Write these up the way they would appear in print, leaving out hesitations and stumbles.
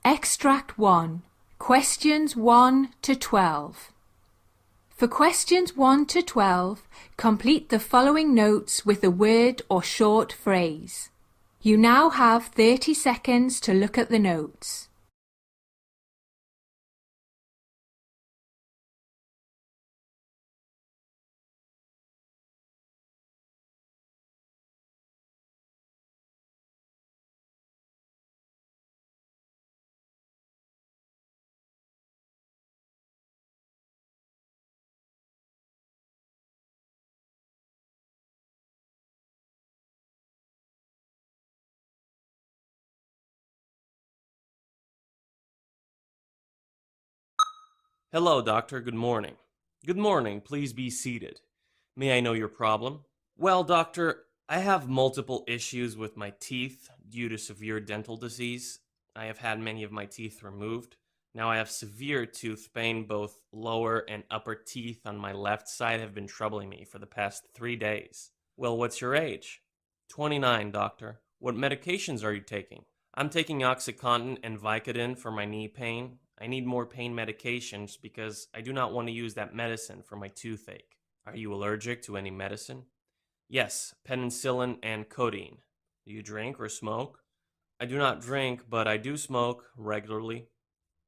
Extract 1. Questions 1 to 12. For questions 1 to 12, complete the following notes with a word or short phrase. You now have 30 seconds to look at the notes. Hello, doctor. Good morning. Good morning. Please be seated. May I know your problem? Well, doctor, I have multiple issues with my teeth due to severe dental disease. I have had many of my teeth removed. Now I have severe tooth pain. Both lower and upper teeth on my left side have been troubling me for the past 3 days. Well, what's your age? 29, doctor. What medications are you taking? I'm taking OxyContin and Vicodin for my knee pain. I need more pain medications because I do not want to use that medicine for my toothache. Are you allergic to any medicine? Yes, penicillin and codeine. Do you drink or smoke? I do not drink, but I do smoke regularly.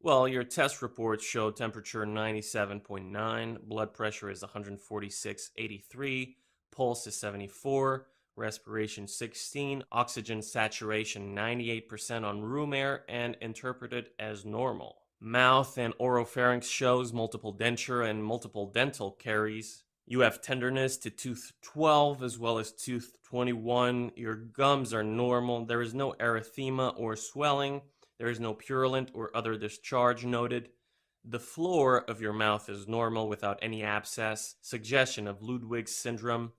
Well, your test reports show temperature 97.9, blood pressure is 146/83, pulse is 74, respiration 16, oxygen saturation 98% on room air, and interpreted as normal. Mouth and oropharynx shows multiple denture and multiple dental caries. You have tenderness to tooth 12 as well as tooth 21. Your gums are normal. There is no erythema or swelling. There is no purulent or other discharge noted. The floor of your mouth is normal without any abscess, suggestion of Ludwig's syndrome.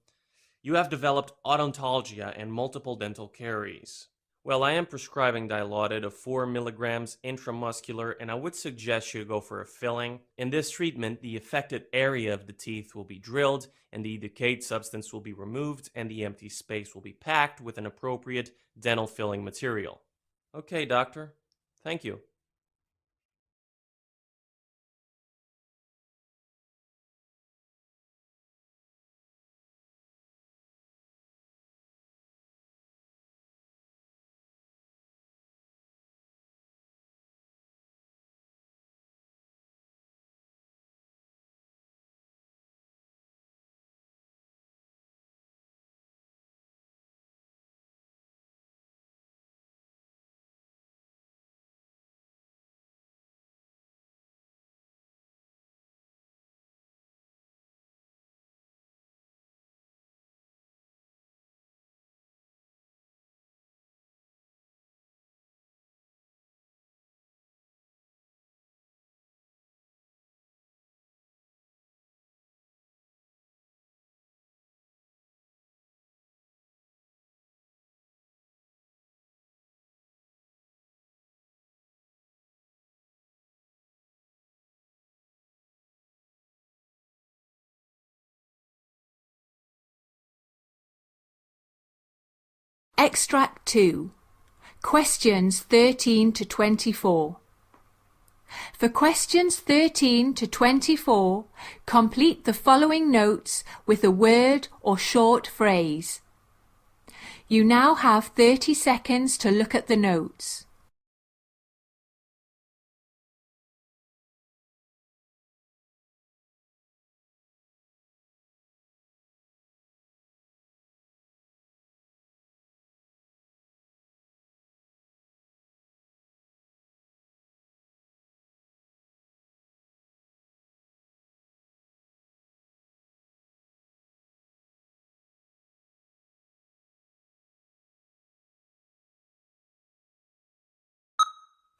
You have developed odontologia and multiple dental caries. Well, I am prescribing Dilaudid of 4 milligrams intramuscular, and I would suggest you go for a filling. In this treatment, the affected area of the teeth will be drilled, and the decayed substance will be removed, and the empty space will be packed with an appropriate dental filling material. Okay, doctor. Thank you. Extract 2. Questions 13 to 24. For questions 13 to 24, complete the following notes with a word or short phrase. You now have 30 seconds to look at the notes.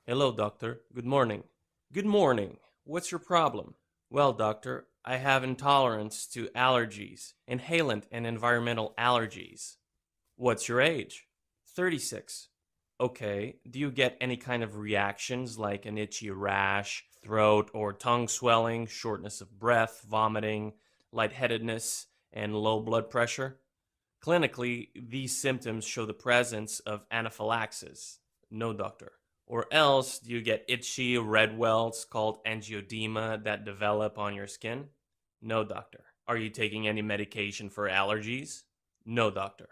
Hello, doctor. Good morning. Good morning. What's your problem? Well, doctor, I have intolerance to allergies, inhalant and environmental allergies. What's your age? 36. Okay, do you get any kind of reactions like an itchy rash, throat or tongue swelling, shortness of breath, vomiting, lightheadedness, and low blood pressure? Clinically, these symptoms show the presence of anaphylaxis. No, doctor. Or else, do you get itchy red welts called angioedema that develop on your skin? No, doctor. Are you taking any medication for allergies? No, doctor.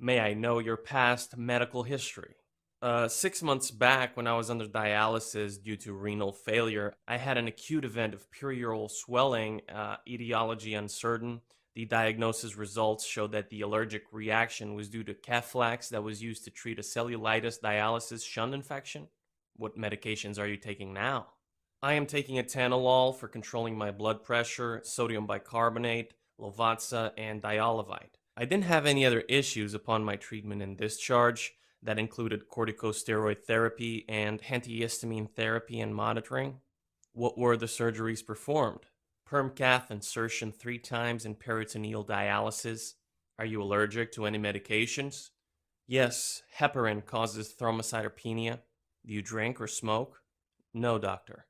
May I know your past medical history? 6 months back, when I was under dialysis due to renal failure, I had an acute event of perioral swelling, etiology uncertain. The diagnosis results showed that the allergic reaction was due to Keflex that was used to treat a cellulitis dialysis shunt infection. What medications are you taking now? I am taking atenolol for controlling my blood pressure, sodium bicarbonate, Lovatsa, and Dialovite. I didn't have any other issues upon my treatment and discharge. That included corticosteroid therapy and antihistamine therapy and monitoring. What were the surgeries performed? Perm cath insertion 3 times and peritoneal dialysis. Are you allergic to any medications? Yes, heparin causes thrombocytopenia. Do you drink or smoke? No, doctor.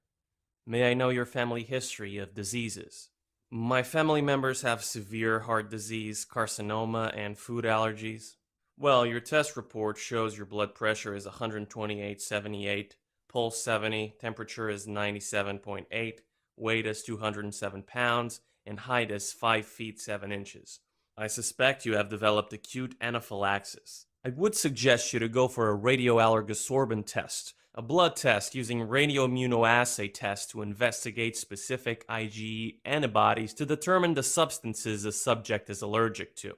May I know your family history of diseases? My family members have severe heart disease, carcinoma, and food allergies. Well, your test report shows your blood pressure is 128/78, pulse 70, temperature is 97.8, weight is 207 pounds, and height is 5 feet 7 inches. I suspect you have developed acute anaphylaxis. I would suggest you to go for a radioallergosorbent test, a blood test using radioimmunoassay test to investigate specific IgE antibodies to determine the substances the subject is allergic to.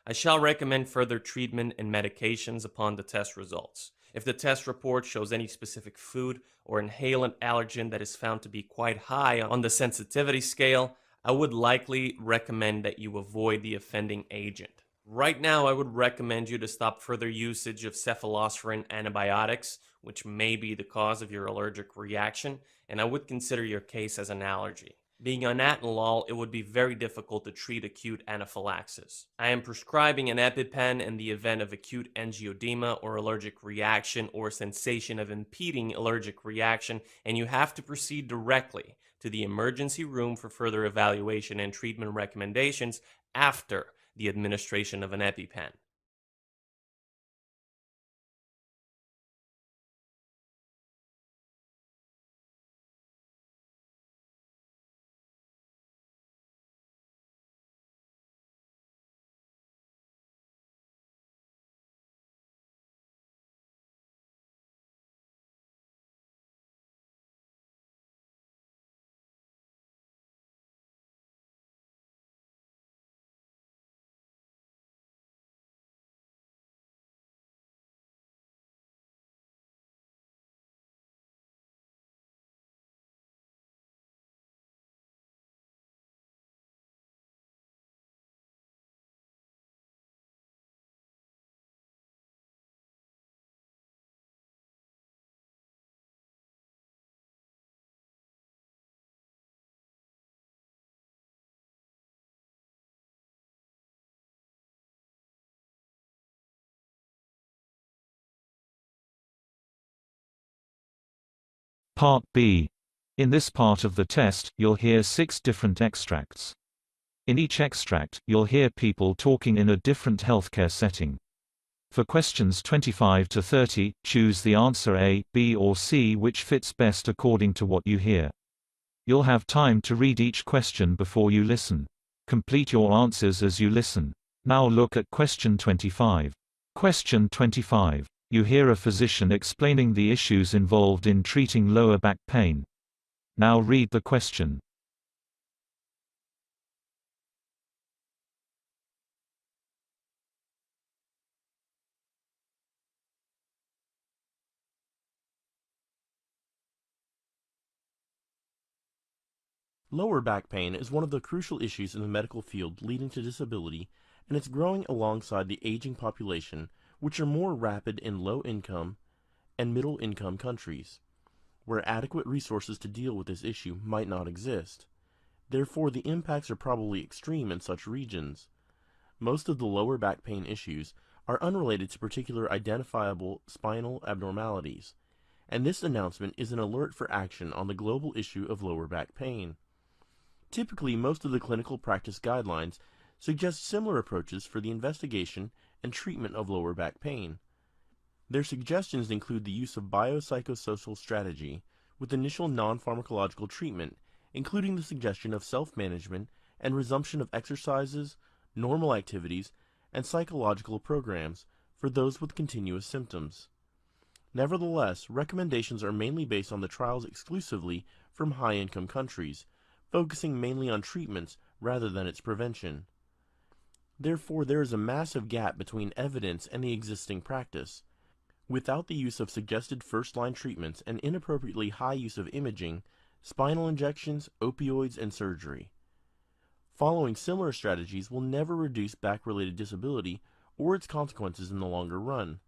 I shall recommend further treatment and medications upon the test results. If the test report shows any specific food or inhalant allergen that is found to be quite high on the sensitivity scale, I would likely recommend that you avoid the offending agent. Right now, I would recommend you to stop further usage of cephalosporin antibiotics, which may be the cause of your allergic reaction, and I would consider your case as an allergy. Being on atenolol, it would be very difficult to treat acute anaphylaxis. I am prescribing an EpiPen in the event of acute angioedema or allergic reaction or sensation of impeding allergic reaction, and you have to proceed directly to the emergency room for further evaluation and treatment recommendations after the administration of an EpiPen. Part B. In this part of the test, you'll hear 6 different extracts. In each extract, you'll hear people talking in a different healthcare setting. For questions 25 to 30, choose the answer A, B or C which fits best according to what you hear. You'll have time to read each question before you listen. Complete your answers as you listen. Now look at question 25. Question 25. You hear a physician explaining the issues involved in treating lower back pain. Now read the question. Lower back pain is one of the crucial issues in the medical field leading to disability, and it's growing alongside the aging population, which are more rapid in low-income and middle-income countries, where adequate resources to deal with this issue might not exist. Therefore, the impacts are probably extreme in such regions. Most of the lower back pain issues are unrelated to particular identifiable spinal abnormalities, and this announcement is an alert for action on the global issue of lower back pain. Typically, most of the clinical practice guidelines suggest similar approaches for the investigation and treatment of lower back pain. Their suggestions include the use of biopsychosocial strategy with initial non-pharmacological treatment, including the suggestion of self-management and resumption of exercises, normal activities, and psychological programs for those with continuous symptoms. Nevertheless, recommendations are mainly based on the trials exclusively from high-income countries, focusing mainly on treatments rather than its prevention. Therefore, there is a massive gap between evidence and the existing practice. Without the use of suggested first-line treatments and inappropriately high use of imaging, spinal injections, opioids, and surgery. Following similar strategies will never reduce back-related disability or its consequences in the longer run.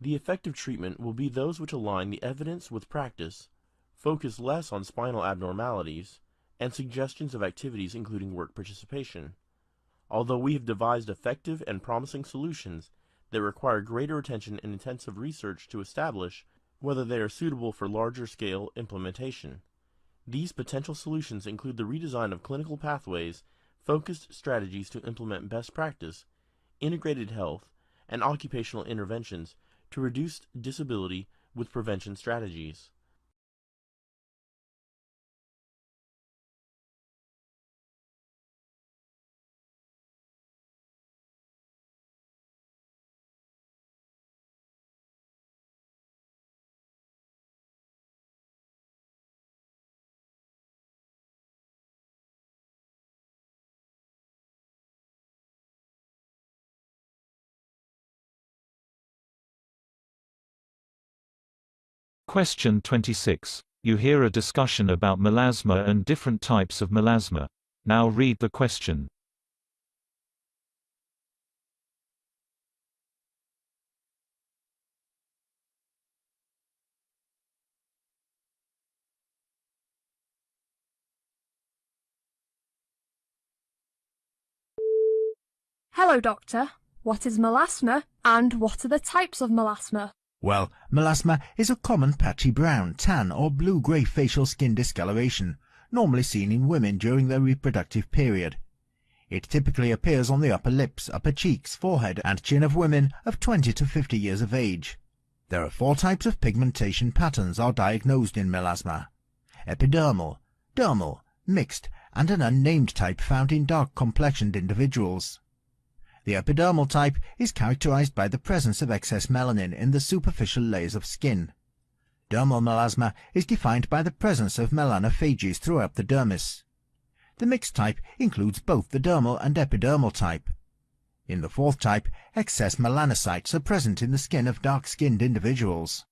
The effective treatment will be those which align the evidence with practice, focus less on spinal abnormalities, and suggestions of activities including work participation. Although we have devised effective and promising solutions that require greater attention and intensive research to establish whether they are suitable for larger-scale implementation. These potential solutions include the redesign of clinical pathways, focused strategies to implement best practice, integrated health, and occupational interventions to reduce disability with prevention strategies. Question 26. You hear a discussion about melasma and different types of melasma. Now read the question. Hello, Doctor. What is melasma, and what are the types of melasma? Well, melasma is a common patchy brown, tan or blue-grey facial skin discoloration, normally seen in women during their reproductive period. It typically appears on the upper lips, upper cheeks, forehead and chin of women of 20 to 50 years of age. There are 4 types of pigmentation patterns are diagnosed in melasma: epidermal, dermal, mixed, and an unnamed type found in dark-complexioned individuals. The epidermal type is characterized by the presence of excess melanin in the superficial layers of skin. Dermal melasma is defined by the presence of melanophages throughout the dermis. The mixed type includes both the dermal and epidermal type. In the 4th type, excess melanocytes are present in the skin of dark-skinned individuals.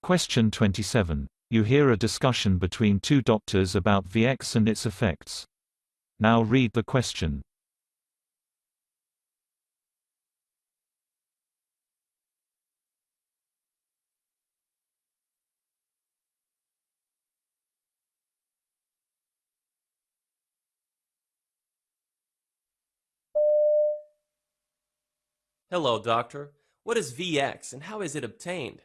Question 27. You hear a discussion between 2 doctors about VX and its effects. Now read the question. Hello, doctor. What is VX and how is it obtained?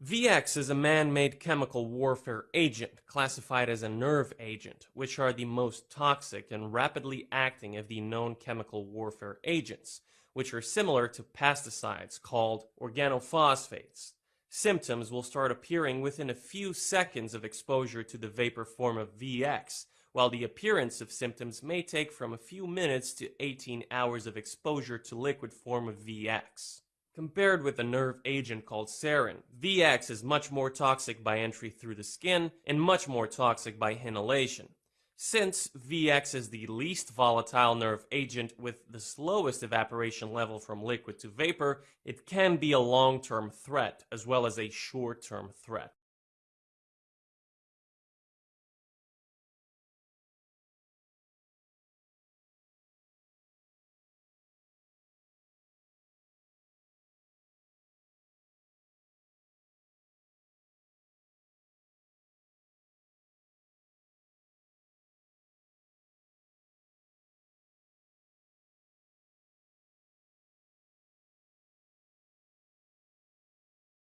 VX is a man-made chemical warfare agent classified as a nerve agent, which are the most toxic and rapidly acting of the known chemical warfare agents, which are similar to pesticides called organophosphates. Symptoms will start appearing within a few seconds of exposure to the vapor form of VX, while the appearance of symptoms may take from a few minutes to 18 hours of exposure to liquid form of VX. Compared with a nerve agent called sarin, VX is much more toxic by entry through the skin and much more toxic by inhalation. Since VX is the least volatile nerve agent with the slowest evaporation level from liquid to vapor, it can be a long-term threat as well as a short-term threat.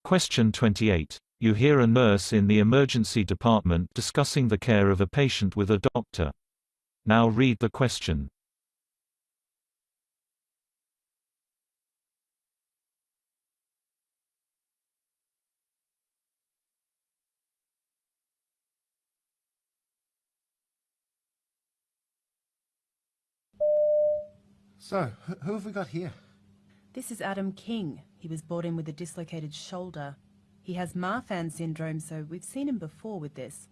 Question 28. You hear a nurse in the emergency department discussing the care of a patient with a doctor. Now read the question. So, who have we got here? This is Adam King. He was brought in with a dislocated shoulder. He has Marfan syndrome, so we've seen him before with this.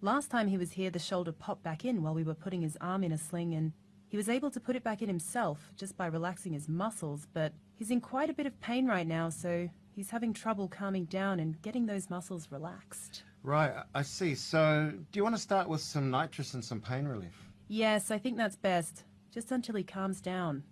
Last time he was here, the shoulder popped back in while we were putting his arm in a sling, and he was able to put it back in himself just by relaxing his muscles, but he's in quite a bit of pain right now, so he's having trouble calming down and getting those muscles relaxed. Right, I see. So, do you want to start with some nitrous and some pain relief? Yes, I think that's best, just until he calms down.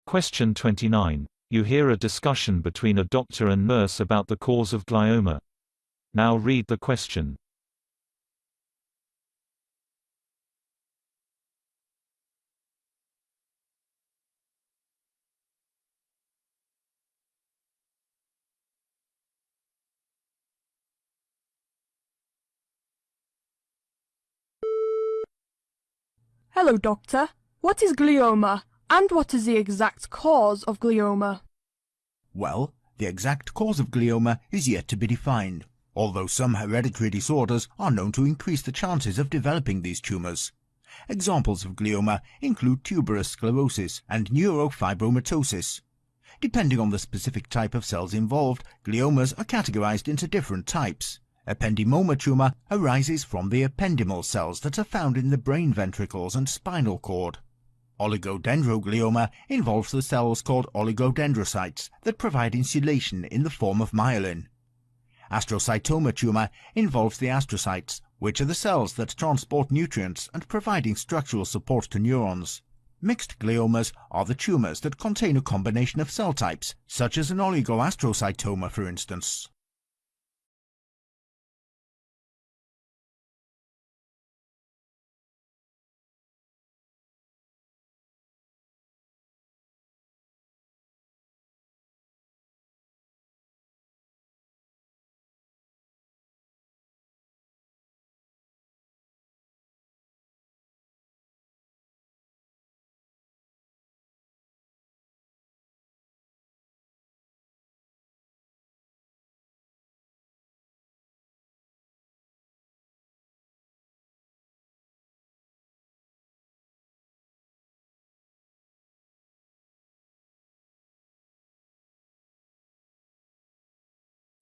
Question 29. You hear a discussion between a doctor and nurse about the cause of glioma. Now read the question. Hello, doctor. What is glioma, and what is the exact cause of glioma? Well, the exact cause of glioma is yet to be defined, although some hereditary disorders are known to increase the chances of developing these tumours. Examples of glioma include tuberous sclerosis and neurofibromatosis. Depending on the specific type of cells involved, gliomas are categorized into different types. Ependymoma tumour arises from the ependymal cells that are found in the brain ventricles and spinal cord. Oligodendroglioma involves the cells called oligodendrocytes that provide insulation in the form of myelin. Astrocytoma tumour involves the astrocytes, which are the cells that transport nutrients and providing structural support to neurons. Mixed gliomas are the tumours that contain a combination of cell types, such as an oligoastrocytoma, for instance.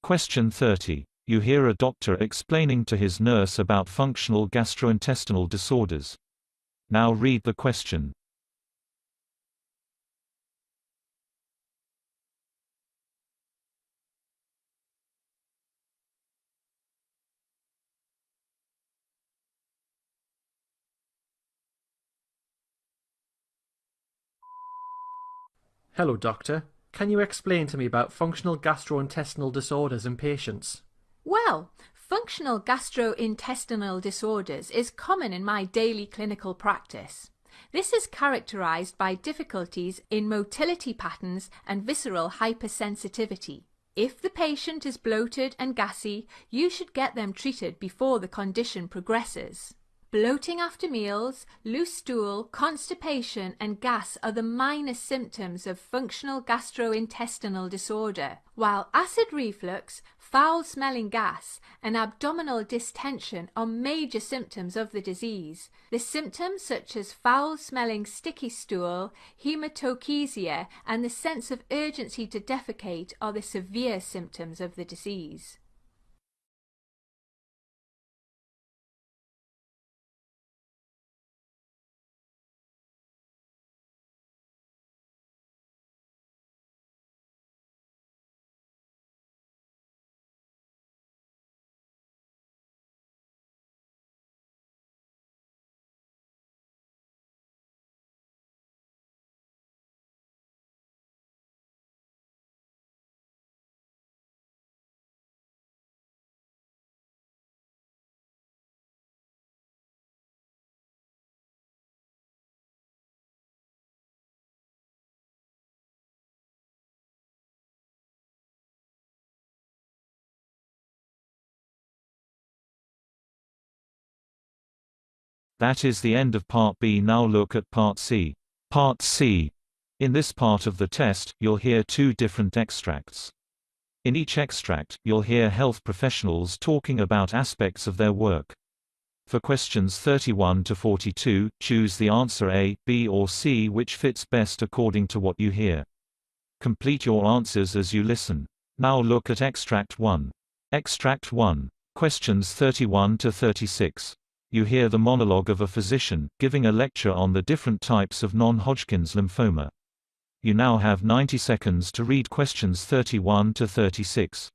Question 30. You hear a doctor explaining to his nurse about functional gastrointestinal disorders. Now read the question. Hello, doctor. Can you explain to me about functional gastrointestinal disorders in patients? Well, functional gastrointestinal disorders is common in my daily clinical practice. This is characterized by difficulties in motility patterns and visceral hypersensitivity. If the patient is bloated and gassy, you should get them treated before the condition progresses. Bloating after meals, loose stool, constipation and gas are the minor symptoms of functional gastrointestinal disorder, while acid reflux, foul-smelling gas and abdominal distension are major symptoms of the disease. The symptoms such as foul-smelling sticky stool, hematochezia and the sense of urgency to defecate are the severe symptoms of the disease. That is the end of Part B. Now look at Part C. Part C. In this part of the test, you'll hear 2 different extracts. In each extract, you'll hear health professionals talking about aspects of their work. For questions 31 to 42, choose the answer A, B or C which fits best according to what you hear. Complete your answers as you listen. Now look at Extract 1. Extract 1. Questions 31 to 36. You hear the monologue of a physician, giving a lecture on the different types of non-Hodgkin's lymphoma. You now have 90 seconds to read questions 31 to 36.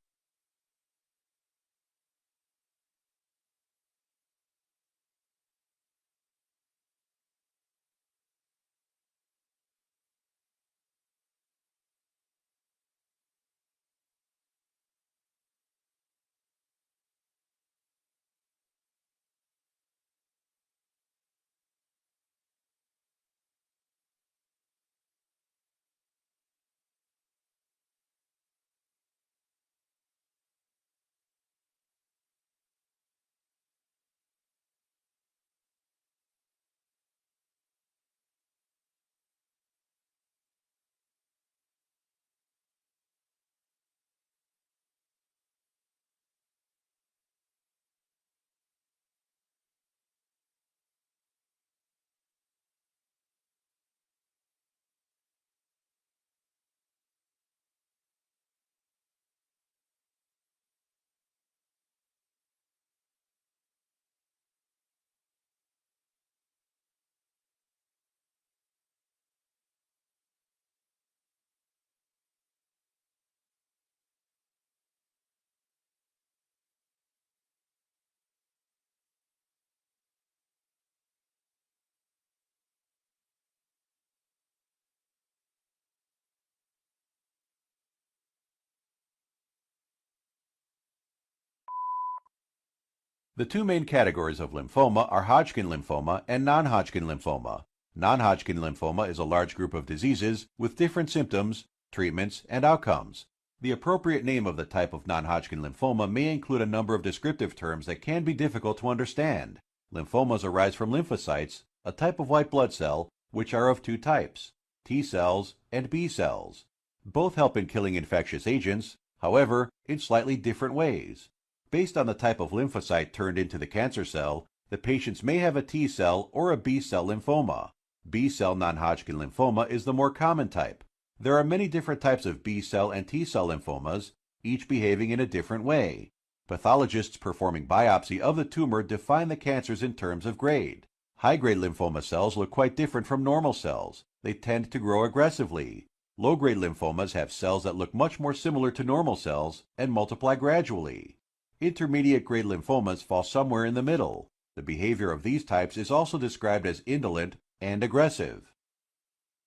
The 2 main categories of lymphoma are Hodgkin lymphoma and non-Hodgkin lymphoma. Non-Hodgkin lymphoma is a large group of diseases with different symptoms, treatments, and outcomes. The appropriate name of the type of non-Hodgkin lymphoma may include a number of descriptive terms that can be difficult to understand. Lymphomas arise from lymphocytes, a type of white blood cell, which are of 2 types, T cells and B cells. Both help in killing infectious agents, however, in slightly different ways. Based on the type of lymphocyte turned into the cancer cell, the patients may have a T cell or a B cell lymphoma. B cell non-Hodgkin lymphoma is the more common type. There are many different types of B cell and T cell lymphomas, each behaving in a different way. Pathologists performing biopsy of the tumor define the cancers in terms of grade. High-grade lymphoma cells look quite different from normal cells. They tend to grow aggressively. Low-grade lymphomas have cells that look much more similar to normal cells and multiply gradually. Intermediate-grade lymphomas fall somewhere in the middle. The behavior of these types is also described as indolent and aggressive.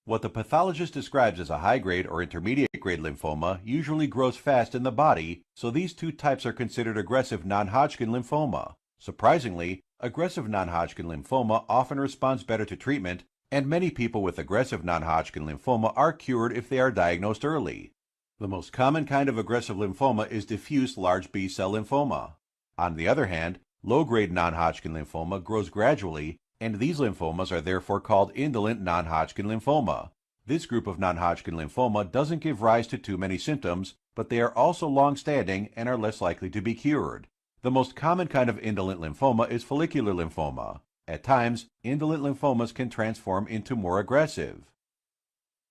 What the pathologist describes as a high-grade or intermediate-grade lymphoma usually grows fast in the body, so these 2 types are considered aggressive non-Hodgkin lymphoma. Surprisingly, aggressive non-Hodgkin lymphoma often responds better to treatment, and many people with aggressive non-Hodgkin lymphoma are cured if they are diagnosed early. The most common kind of aggressive lymphoma is diffuse large B-cell lymphoma. On the other hand, low-grade non-Hodgkin lymphoma grows gradually, and these lymphomas are therefore called indolent non-Hodgkin lymphoma. This group of non-Hodgkin lymphoma doesn't give rise to too many symptoms, but they are also long-standing and are less likely to be cured. The most common kind of indolent lymphoma is follicular lymphoma. At times, indolent lymphomas can transform into more aggressive.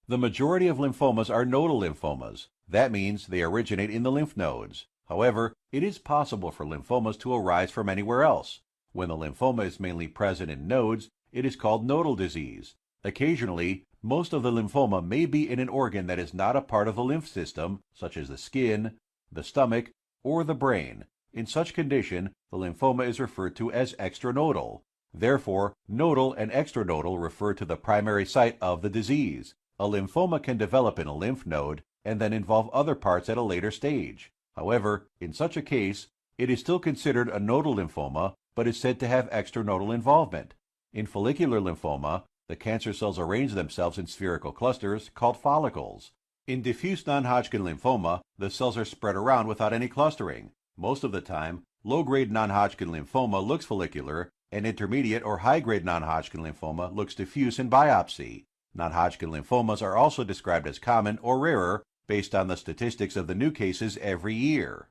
The majority of lymphomas are nodal lymphomas. That means they originate in the lymph nodes. However, it is possible for lymphomas to arise from anywhere else. When the lymphoma is mainly present in nodes, it is called nodal disease. Occasionally, most of the lymphoma may be in an organ that is not a part of the lymph system, such as the skin, the stomach, or the brain. In such condition, the lymphoma is referred to as extranodal. Therefore, nodal and extranodal refer to the primary site of the disease. A lymphoma can develop in a lymph node and then involve other parts at a later stage. However, in such a case, it is still considered a nodal lymphoma, but is said to have extranodal involvement. In follicular lymphoma, the cancer cells arrange themselves in spherical clusters called follicles. In diffuse non-Hodgkin lymphoma, the cells are spread around without any clustering. Most of the time, low-grade non-Hodgkin lymphoma looks follicular, An intermediate or high-grade non-Hodgkin lymphoma looks diffuse in biopsy. Non-Hodgkin lymphomas are also described as common or rarer based on the statistics of the new cases every year.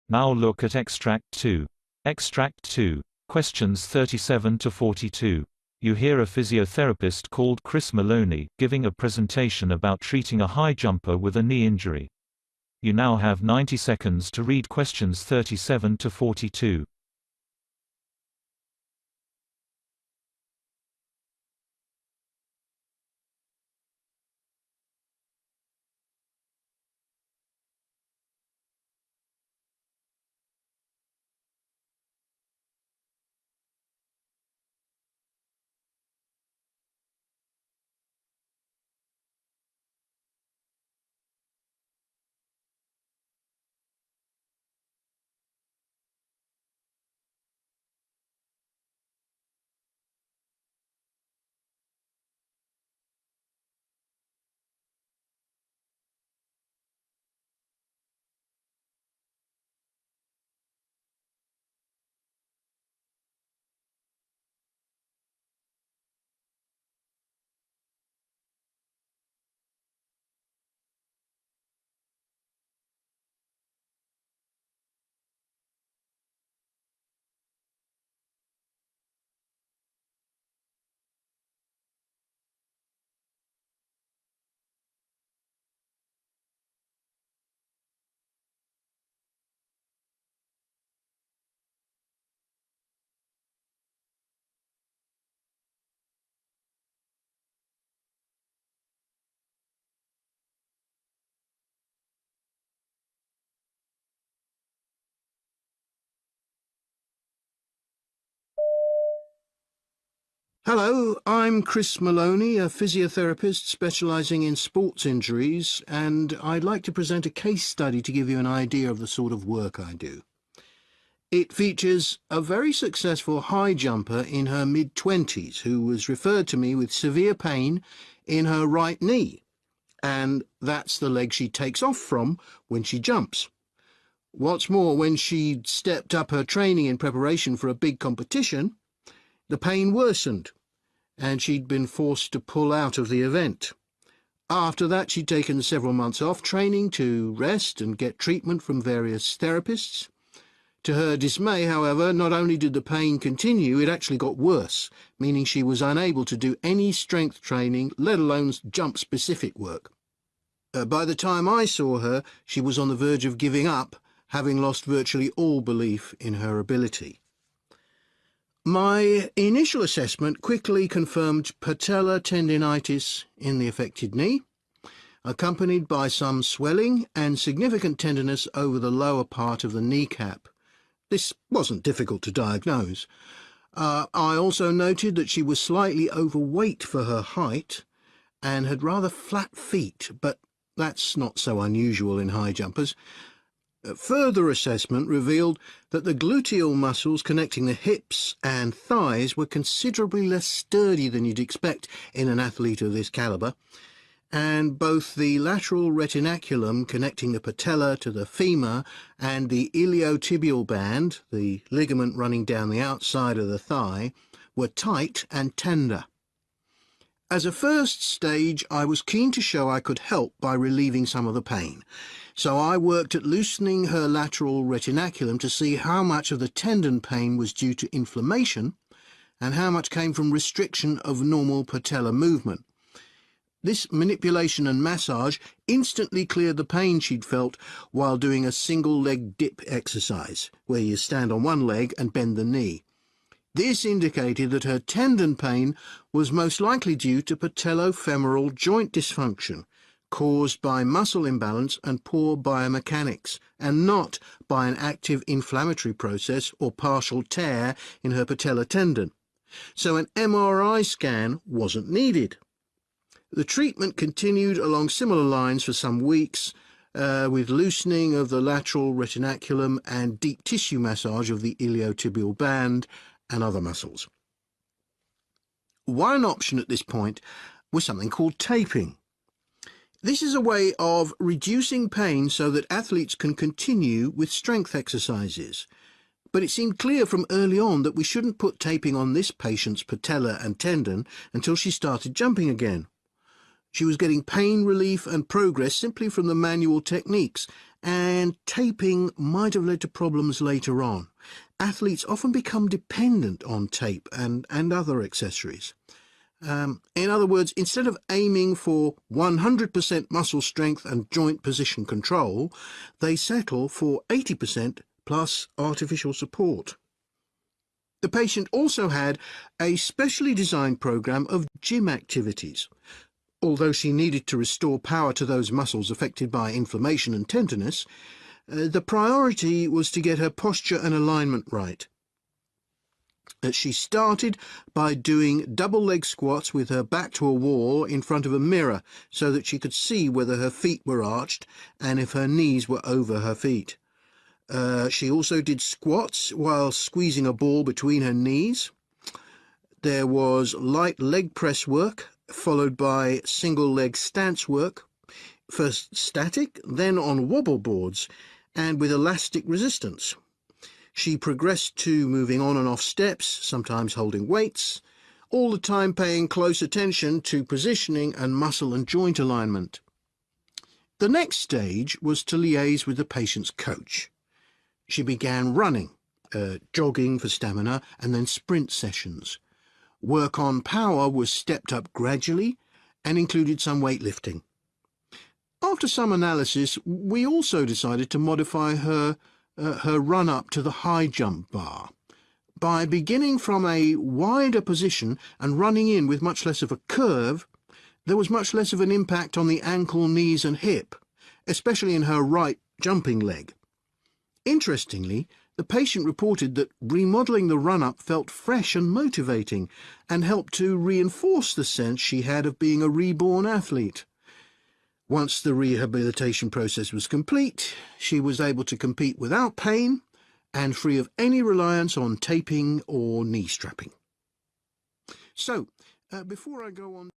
Now look at Extract 2. Extract 2. Questions 37 to 42. You hear a physiotherapist called Chris Maloney giving a presentation about treating a high jumper with a knee injury. You now have 90 seconds to read questions 37 to 42. Hello, I'm Chris Maloney, a physiotherapist specialising in sports injuries, and I'd like to present a case study to give you an idea of the sort of work I do. It features a very successful high jumper in her mid-20s who was referred to me with severe pain in her right knee, and that's the leg she takes off from when she jumps. What's more, when she stepped up her training in preparation for a big competition, the pain worsened, and she'd been forced to pull out of the event. After that, she'd taken several months off training to rest and get treatment from various therapists. To her dismay, however, not only did the pain continue, it actually got worse, meaning she was unable to do any strength training, let alone jump-specific work. By the time I saw her, she was on the verge of giving up, having lost virtually all belief in her ability. My initial assessment quickly confirmed patellar tendinitis in the affected knee, accompanied by some swelling and significant tenderness over the lower part of the kneecap. This wasn't difficult to diagnose. I also noted that she was slightly overweight for her height and had rather flat feet, but that's not so unusual in high jumpers. Further assessment revealed that the gluteal muscles connecting the hips and thighs were considerably less sturdy than you'd expect in an athlete of this calibre, and both the lateral retinaculum connecting the patella to the femur and the iliotibial band, the ligament running down the outside of the thigh, were tight and tender. As a first stage, I was keen to show I could help by relieving some of the pain. So I worked at loosening her lateral retinaculum to see how much of the tendon pain was due to inflammation and how much came from restriction of normal patellar movement. This manipulation and massage instantly cleared the pain she'd felt while doing a single leg dip exercise, where you stand on one leg and bend the knee. This indicated that her tendon pain was most likely due to patellofemoral joint dysfunction, caused by muscle imbalance and poor biomechanics, and not by an active inflammatory process or partial tear in her patellar tendon. So an MRI scan wasn't needed. The treatment continued along similar lines for some weeks, with loosening of the lateral retinaculum and deep tissue massage of the iliotibial band and other muscles. One option at this point was something called taping. This is a way of reducing pain so that athletes can continue with strength exercises. But it seemed clear from early on that we shouldn't put taping on this patient's patella and tendon until she started jumping again. She was getting pain relief and progress simply from the manual techniques, and taping might have led to problems later on. Athletes often become dependent on tape and other accessories. In other words, instead of aiming for 100% muscle strength and joint position control, they settle for 80% plus artificial support. The patient also had a specially designed program of gym activities. Although she needed to restore power to those muscles affected by inflammation and tenderness, the priority was to get her posture and alignment right. She started by doing double leg squats with her back to a wall in front of a mirror so that she could see whether her feet were arched and if her knees were over her feet. She also did squats while squeezing a ball between her knees. There was light leg press work, followed by single leg stance work, first static, then on wobble boards and with elastic resistance. She progressed to moving on and off steps, sometimes holding weights, all the time paying close attention to positioning and muscle and joint alignment. The next stage was to liaise with the patient's coach. She began running, jogging for stamina, and then sprint sessions. Work on power was stepped up gradually and included some weightlifting. After some analysis, we also decided to modify her run-up to the high jump bar. By beginning from a wider position and running in with much less of a curve, there was much less of an impact on the ankle, knees and hip, especially in her right jumping leg. Interestingly, the patient reported that remodelling the run-up felt fresh and motivating and helped to reinforce the sense she had of being a reborn athlete. Once the rehabilitation process was complete, she was able to compete without pain and free of any reliance on taping or knee strapping. So, before I go on...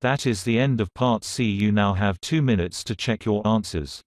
That is the end of Part C. You now have 2 minutes to check your answers.